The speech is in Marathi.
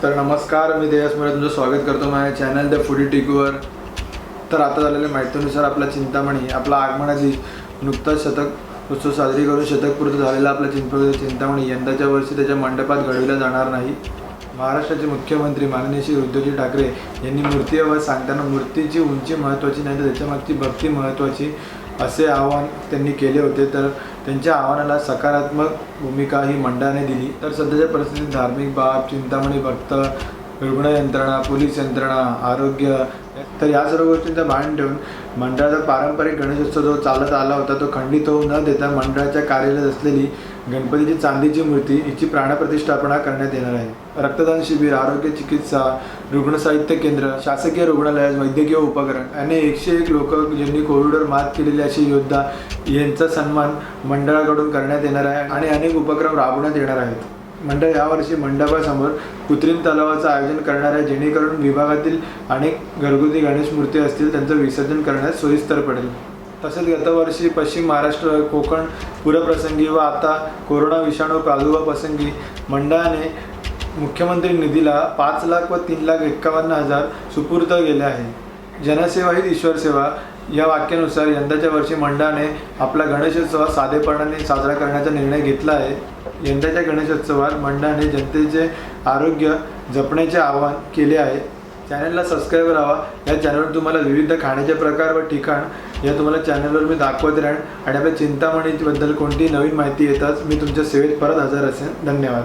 तर नमस्कार, मी देयसमध्ये तुमचं स्वागत करतो माझ्या चॅनल द फूडी टिकवर। तर आता झालेल्या माहितीनुसार आपला चिंतामणी आपला आगमनाची नुकताच शतक उत्सव साजरी करून शतक पूर्ण झालेला आपला चिंतामणी यंदाच्या वर्षी त्याच्या मंडपात घडविला जाणार नाही। महाराष्ट्राचे मुख्यमंत्री माननीय श्री उद्धवजी ठाकरे यांनी मूर्तीवर सांगताना मूर्तीची उंची महत्त्वाची नाही तर त्याच्यामागची भक्ती महत्त्वाची असे आवाहन त्यांनी केले होते। तर त्यांच्या आव्हानाला सकारात्मक भूमिका ही मंडळाने दिली। तर सध्याच्या परिस्थितीत धार्मिक बाब, चिंतामणी भक्त, रुग्ण यंत्रणा, पोलीस यंत्रणा, आरोग्य, तर या सर्व गोष्टींचा भान ठेवून मंडळाचा पारंपरिक गणेशोत्सव जो चालत आला होता तो खंडित होऊ न देता मंडळाच्या कार्यालयात असलेली गणपतीची चांदीची मूर्ती हिची प्राणप्रतिष्ठापना करण्यात येणार आहे। रक्तदान शिबिर, आरोग्य चिकित्सा, रुग्ण साहित्य केंद्र, शासकीय रुग्णालयात वैद्यकीय उपकरण आणि 101 लोक ज्यांनी कोविडवर मात केलेली अशी योद्धा यांचा सन्मान मंडळाकडून करण्यात येणार आहे आणि अनेक उपक्रम राबवण्यात येणार आहेत। मंडळ यावर्षी मंडपासमोर कृत्रिम तलावाचं आयोजन करणार आहे, जेणेकरून विभागातील अनेक घरगुती गणेश मूर्ती असतील त्यांचं विसर्जन करण्यास सोयीस्कर पडेल। तसेच गतवर्षी पश्चिम महाराष्ट्र, कोकण पूरप्रसंगी व आता कोरोना विषाणू प्रादुर्भावाप्रसंगी मंडळाने मुख्यमंत्री निधीला 5 लाख व 3,51,000 सुपूर्द केले आहे। जनसेवा ही ईश्वर सेवा या वाक्यानुसार यंदाच्या वर्षी मंडळाने आपला गणेशोत्सव साधेपणाने साजरा करण्याचा निर्णय घेतला आहे। यंदाच्या गणेशोत्सवात मंडळाने जनतेचे आरोग्य जपण्याचे आवाहन केले आहे। चॅनलला सबस्क्राईब करावा। या चॅनलवर तुम्हाला विविध खाण्याचे प्रकार व ठिकाण या तुम्हाला चॅनलवर मी दाखवत राहीन आणि आपल्या चिंतामणीबद्दल कोणतीही नवीन माहिती येताच मी तुमच्या सेवेत परत हजर असेन। धन्यवाद।